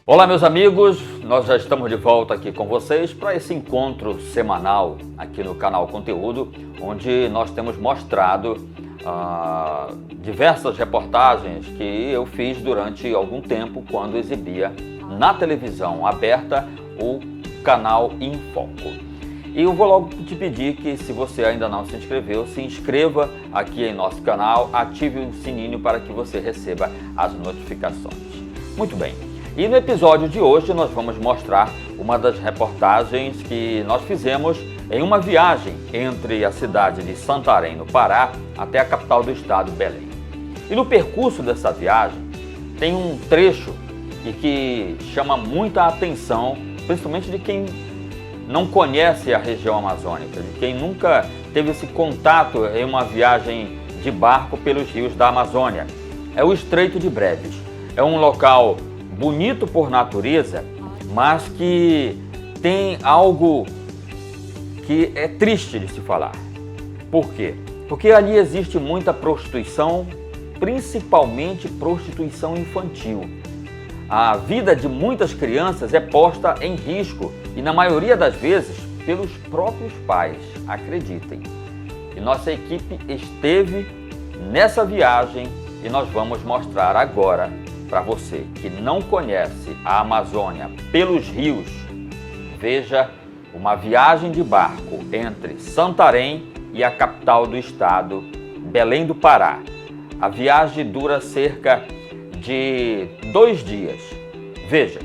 Olá, meus amigos, nós já estamos de volta aqui com vocês para esse encontro semanal aqui no canal Conteúdo, onde nós temos mostrado diversas reportagens que eu fiz durante algum tempo quando exibia na televisão aberta o canal Em Foco. E eu vou logo te pedir que, se você ainda não se inscreveu, se inscreva aqui em nosso canal, ative o sininho para que você receba as notificações. Muito bem. E no episódio de hoje nós vamos mostrar uma das reportagens que nós fizemos em uma viagem entre a cidade de Santarém, no Pará, até a capital do estado, Belém. E no percurso dessa viagem tem um trecho que chama muita atenção, principalmente de quem não conhece a região amazônica, de quem nunca teve esse contato em uma viagem de barco pelos rios da Amazônia. É o Estreito de Breves. É um local bonito por natureza, mas que tem algo que é triste de se falar. Por quê? Porque ali existe muita prostituição, principalmente prostituição infantil. A vida de muitas crianças é posta em risco e, na maioria das vezes, pelos próprios pais, acreditem. E nossa equipe esteve nessa viagem e nós vamos mostrar agora para você que não conhece a Amazônia pelos rios. Veja uma viagem de barco entre Santarém e a capital do estado, Belém do Pará. A viagem dura cerca de 2 dias. Veja.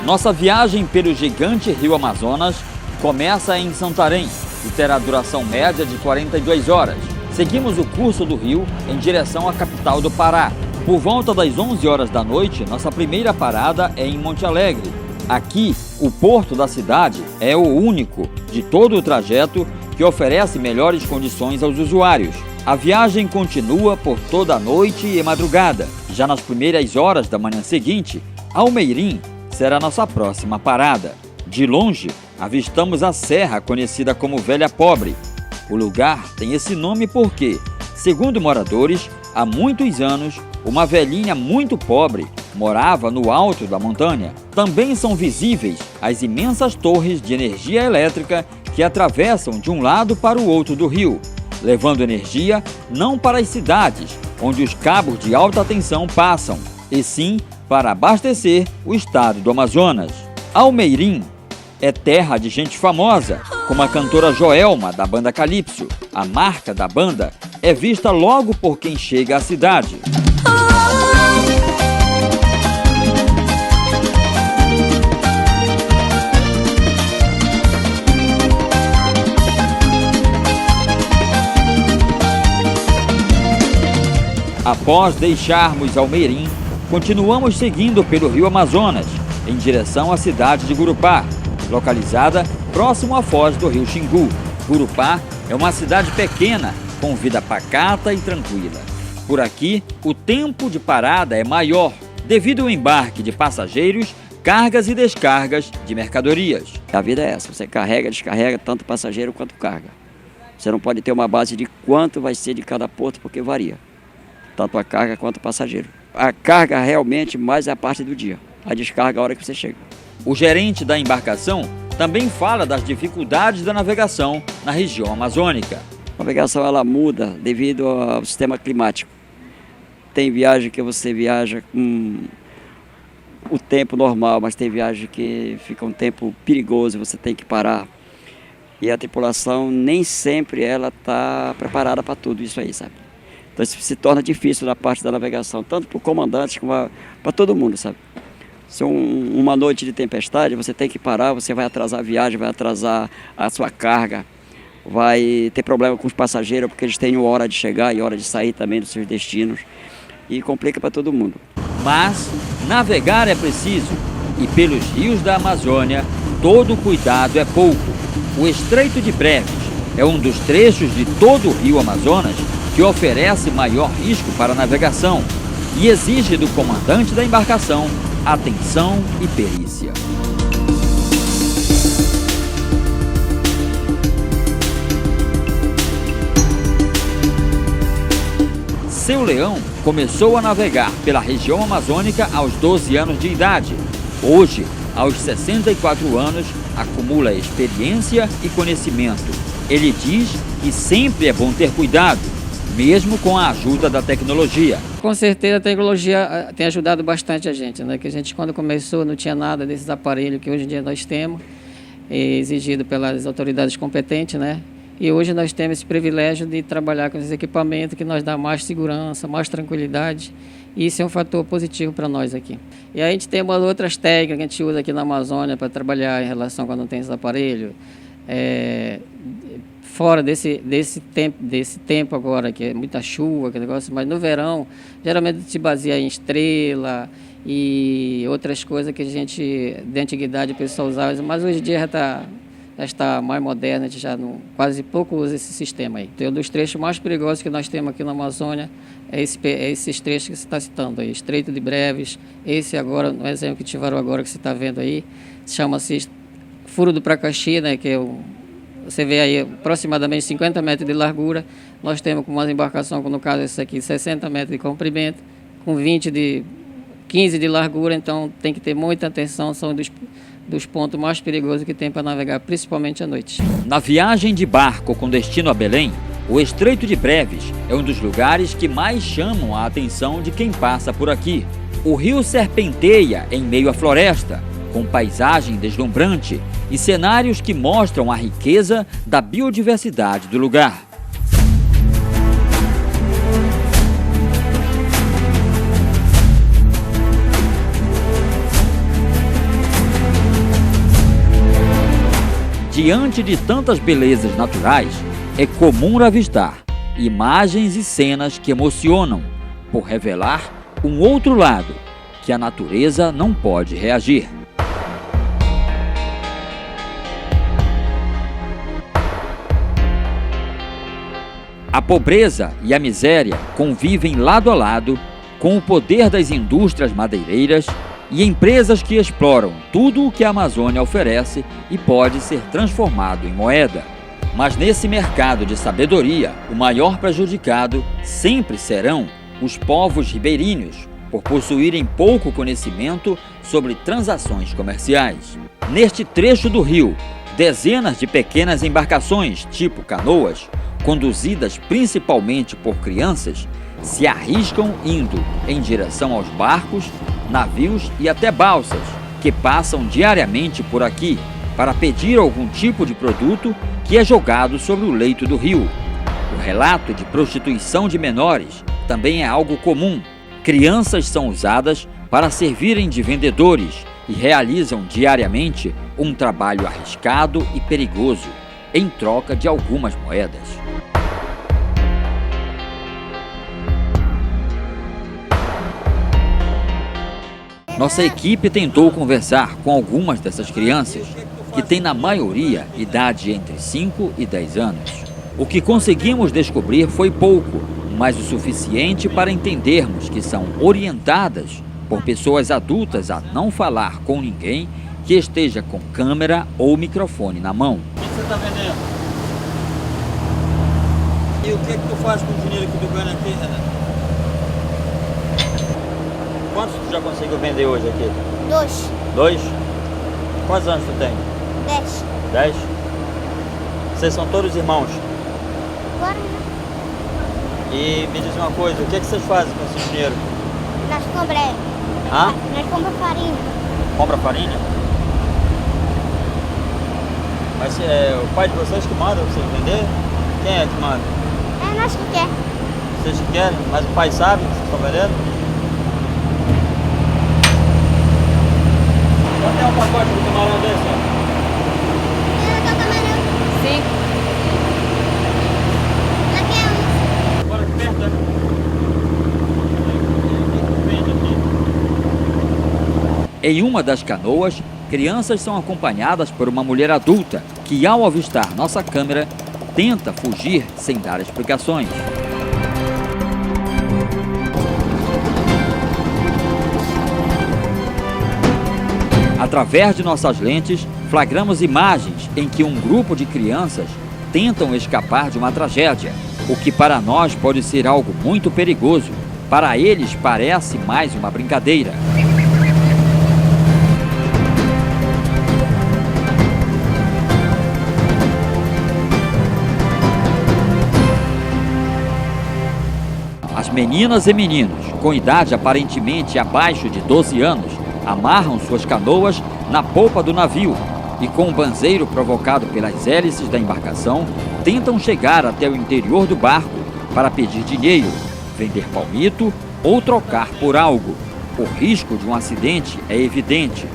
Nossa viagem pelo gigante rio Amazonas começa em Santarém e terá duração média de 42 horas. Seguimos o curso do rio em direção à capital do Pará. Por volta das 11 horas da noite, nossa primeira parada é em Monte Alegre. Aqui, o porto da cidade é o único de todo o trajeto que oferece melhores condições aos usuários. A viagem continua por toda a noite e madrugada. Já nas primeiras horas da manhã seguinte, Almeirim será nossa próxima parada. De longe, avistamos a serra conhecida como Velha Pobre. O lugar tem esse nome porque, segundo moradores, há muitos anos, uma velhinha muito pobre morava no alto da montanha. Também são visíveis as imensas torres de energia elétrica que atravessam de um lado para o outro do rio, levando energia não para as cidades, onde os cabos de alta tensão passam, e sim para abastecer o estado do Amazonas. Almeirim é terra de gente famosa, como a cantora Joelma, da banda Calypso. A marca da banda é vista logo por quem chega à cidade. Após deixarmos Almeirim, continuamos seguindo pelo rio Amazonas, em direção à cidade de Gurupá, localizada próximo à foz do rio Xingu. Gurupá é uma cidade pequena, com vida pacata e tranquila. Por aqui, o tempo de parada é maior, devido ao embarque de passageiros, cargas e descargas de mercadorias. A vida é essa, você carrega, descarrega, tanto passageiro quanto carga. Você não pode ter uma base de quanto vai ser de cada porto, porque varia, tanto a carga quanto o passageiro. A carga realmente mais é a parte do dia, a descarga é a hora que você chega. O gerente da embarcação também fala das dificuldades da navegação na região amazônica. A navegação ela muda devido ao sistema climático. Tem viagem que você viaja com o tempo normal, mas tem viagem que fica um tempo perigoso, você tem que parar. E a tripulação nem sempre ela está preparada para tudo isso aí, sabe? Então isso se torna difícil na parte da navegação, tanto para o comandante como para todo mundo, sabe? Se uma noite de tempestade, você tem que parar, você vai atrasar a viagem, vai atrasar a sua carga, vai ter problema com os passageiros, porque eles têm hora de chegar e hora de sair também dos seus destinos, e complica para todo mundo. Mas navegar é preciso, e pelos rios da Amazônia, todo cuidado é pouco. O Estreito de Breves é um dos trechos de todo o rio Amazonas que oferece maior risco para a navegação e exige do comandante da embarcação atenção e perícia. Perseu Leão começou a navegar pela região amazônica aos 12 anos de idade. Hoje, aos 64 anos, acumula experiência e conhecimento. Ele diz que sempre é bom ter cuidado, mesmo com a ajuda da tecnologia. Com certeza a tecnologia tem ajudado bastante a gente, né? Que a gente quando começou não tinha nada desses aparelhos que hoje em dia nós temos, exigido pelas autoridades competentes, né? E hoje nós temos esse privilégio de trabalhar com esses equipamentos que nos dá mais segurança, mais tranquilidade. E isso é um fator positivo para nós aqui. E aí a gente tem umas outras técnicas que a gente usa aqui na Amazônia para trabalhar em relação quando não tem esse aparelho. Fora desse tempo agora, que é muita chuva, aquele negócio, mas no verão, geralmente se baseia em estrela e outras coisas que a gente, de antiguidade, o pessoal usava, mas hoje em dia já está mais moderno, a gente já não, quase pouco usa esse sistema aí. Então, um dos trechos mais perigosos que nós temos aqui na Amazônia é esses trechos que você está citando aí, Estreito de Breves, esse agora, no exemplo que tiveram agora que você está vendo aí, chama-se Furo do Pracaxi, né, que é você vê aí aproximadamente 50 metros de largura, nós temos com uma embarcação, no caso esse aqui, 60 metros de comprimento, com 15 de largura, então tem que ter muita atenção, são dos pontos mais perigosos que tem para navegar, principalmente à noite. Na viagem de barco com destino a Belém, o Estreito de Breves é um dos lugares que mais chamam a atenção de quem passa por aqui. O rio serpenteia em meio à floresta, com paisagem deslumbrante e cenários que mostram a riqueza da biodiversidade do lugar. Diante de tantas belezas naturais, é comum avistar imagens e cenas que emocionam, por revelar um outro lado que a natureza não pode reagir. A pobreza e a miséria convivem lado a lado com o poder das indústrias madeireiras e empresas que exploram tudo o que a Amazônia oferece e pode ser transformado em moeda. Mas nesse mercado de sabedoria, o maior prejudicado sempre serão os povos ribeirinhos, por possuírem pouco conhecimento sobre transações comerciais. Neste trecho do rio, dezenas de pequenas embarcações, tipo canoas, conduzidas principalmente por crianças, se arriscam indo em direção aos barcos, navios e até balsas que passam diariamente por aqui para pedir algum tipo de produto que é jogado sobre o leito do rio. O relato de prostituição de menores também é algo comum. Crianças são usadas para servirem de vendedores e realizam diariamente um trabalho arriscado e perigoso, em troca de algumas moedas. Nossa equipe tentou conversar com algumas dessas crianças, que têm na maioria idade entre 5 e 10 anos. O que conseguimos descobrir foi pouco, mas o suficiente para entendermos que são orientadas por pessoas adultas a não falar com ninguém que esteja com câmera ou microfone na mão. O que você está vendendo? E o que tu faz com o dinheiro que tu ganha aqui, Renato? Quantos tu já conseguiu vender hoje aqui? 2. 2? Quantos anos tu tem? 10. 10? Vocês são todos irmãos? Agora, né? E me diz uma coisa, o que é que vocês fazem com esse dinheiro? Nós compramos. Hã? Nós compramos farinha. Compra farinha? Mas é o pai de vocês que manda vocês vender? Quem é que manda? É nós que quer. Vocês que querem? Mas o pai sabe que vocês estão vendendo? Quanto é um pacote de camarão desse? Eu tô camarão. 5. Aqui é um. Bora aqui perto, né? Em uma das canoas, crianças são acompanhadas por uma mulher adulta que, ao avistar nossa câmera, tenta fugir sem dar explicações. Através de nossas lentes, flagramos imagens em que um grupo de crianças tentam escapar de uma tragédia. O que para nós pode ser algo muito perigoso, para eles parece mais uma brincadeira. As meninas e meninos, com idade aparentemente abaixo de 12 anos, amarram suas canoas na polpa do navio e, com o banzeiro provocado pelas hélices da embarcação, tentam chegar até o interior do barco para pedir dinheiro, vender palmito ou trocar por algo. O risco de um acidente é evidente.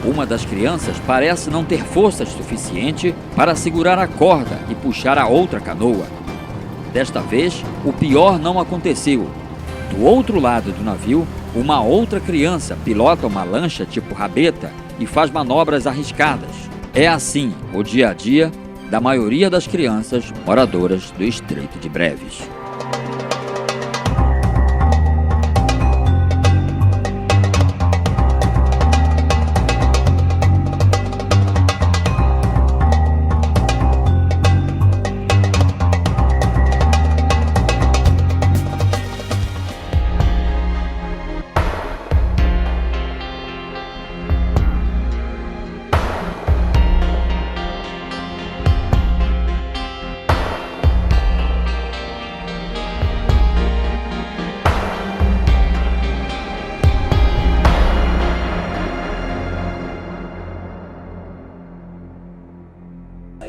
Uma das crianças parece não ter forças suficiente para segurar a corda e puxar a outra canoa. Desta vez, o pior não aconteceu. Do outro lado do navio, uma outra criança pilota uma lancha tipo rabeta e faz manobras arriscadas. É assim o dia a dia da maioria das crianças moradoras do Estreito de Breves.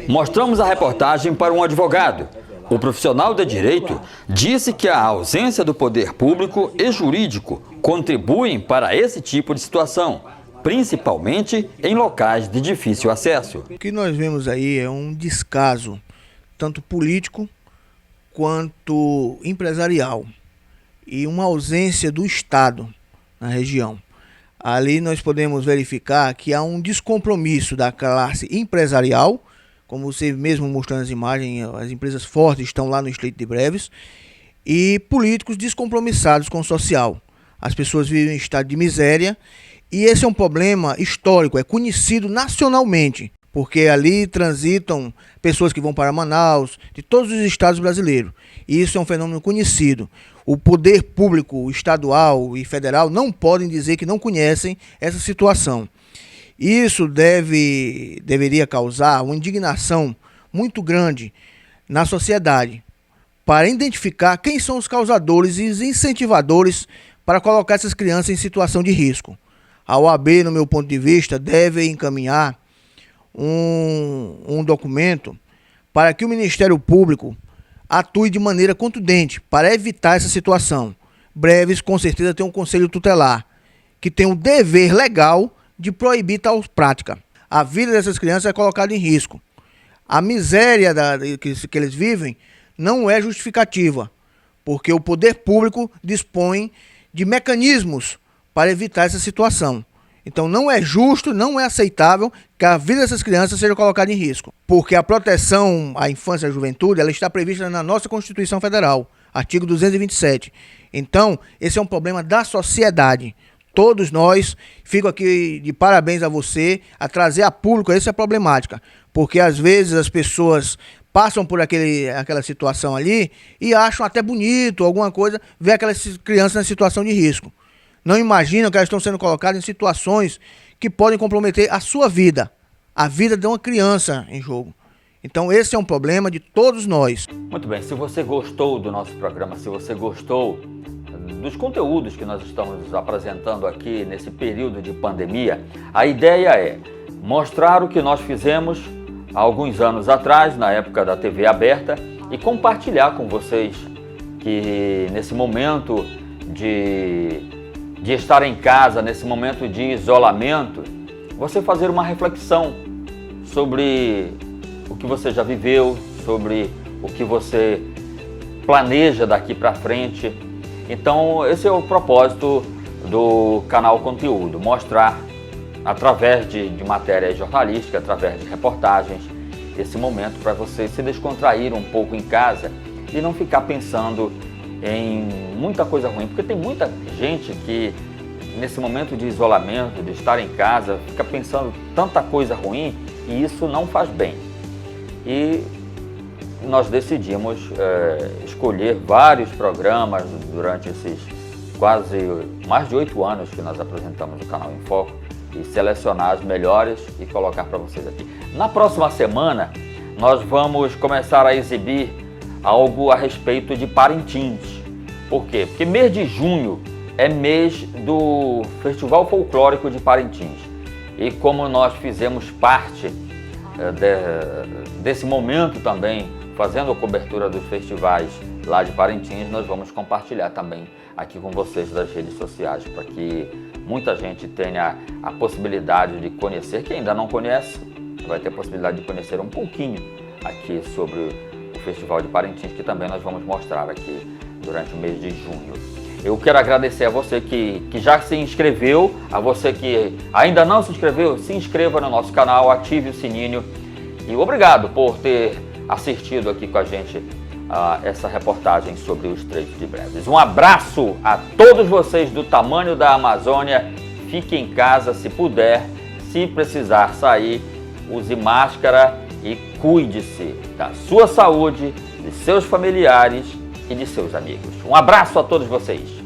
Mostramos a reportagem para um advogado. O profissional de direito disse que a ausência do poder público e jurídico contribuem para esse tipo de situação, principalmente em locais de difícil acesso. O que nós vemos aí é um descaso, tanto político quanto empresarial, e uma ausência do Estado na região. Ali nós podemos verificar que há um descompromisso da classe empresarial. Como você mesmo mostrou nas imagens, as empresas fortes estão lá no Estreito de Breves, e políticos descompromissados com o social. As pessoas vivem em estado de miséria, e esse é um problema histórico, é conhecido nacionalmente, porque ali transitam pessoas que vão para Manaus, de todos os estados brasileiros. E isso é um fenômeno conhecido. O poder público estadual e federal não podem dizer que não conhecem essa situação. Isso deveria causar uma indignação muito grande na sociedade para identificar quem são os causadores e os incentivadores para colocar essas crianças em situação de risco. A OAB, no meu ponto de vista, deve encaminhar um documento para que o Ministério Público atue de maneira contundente para evitar essa situação. Breves, com certeza, tem um conselho tutelar que tem o dever legal de proibir tal prática. A vida dessas crianças é colocada em risco. A miséria que eles vivem não é justificativa, porque o poder público dispõe de mecanismos para evitar essa situação. Então não é justo, não é aceitável que a vida dessas crianças seja colocada em risco, porque a proteção à infância e à juventude ela está prevista na nossa Constituição Federal, artigo 227. Então, esse é um problema da sociedade. Todos nós, fico aqui de parabéns a você, a trazer a público essa problemática, porque às vezes as pessoas passam por aquela situação ali e acham até bonito, alguma coisa, ver aquelas crianças na situação de risco. Não imaginam que elas estão sendo colocadas em situações que podem comprometer a sua vida, a vida de uma criança em jogo. Então esse é um problema de todos nós. Muito bem, se você gostou do nosso programa, se você gostou dos conteúdos que nós estamos apresentando aqui nesse período de pandemia, a ideia é mostrar o que nós fizemos há alguns anos atrás, na época da TV aberta, e compartilhar com vocês que nesse momento de estar em casa, nesse momento de isolamento, você fazer uma reflexão sobre o que você já viveu, sobre o que você planeja daqui para frente. Então, esse é o propósito do canal Conteúdo, mostrar através de matéria jornalística, através de reportagens, esse momento para você se descontrair um pouco em casa e não ficar pensando em muita coisa ruim, porque tem muita gente que nesse momento de isolamento, de estar em casa, fica pensando tanta coisa ruim e isso não faz bem. E nós decidimos escolher vários programas durante esses quase mais de 8 anos que nós apresentamos o canal Em Foco e selecionar as melhores e colocar para vocês aqui. Na próxima semana, nós vamos começar a exibir algo a respeito de Parintins. Por quê? Porque mês de junho é mês do Festival Folclórico de Parintins. E como nós fizemos parte desse momento também, fazendo a cobertura dos festivais lá de Parintins, nós vamos compartilhar também aqui com vocês das redes sociais, para que muita gente tenha a possibilidade de conhecer, quem ainda não conhece, vai ter a possibilidade de conhecer um pouquinho aqui sobre o Festival de Parintins, que também nós vamos mostrar aqui durante o mês de junho. Eu quero agradecer a você que já se inscreveu, a você que ainda não se inscreveu, se inscreva no nosso canal, ative o sininho e obrigado por ter assistido aqui com a gente essa reportagem sobre o Estreito de Breves. Um abraço a todos vocês do tamanho da Amazônia, fique em casa se puder, se precisar sair, use máscara e cuide-se da sua saúde, de seus familiares e de seus amigos. Um abraço a todos vocês.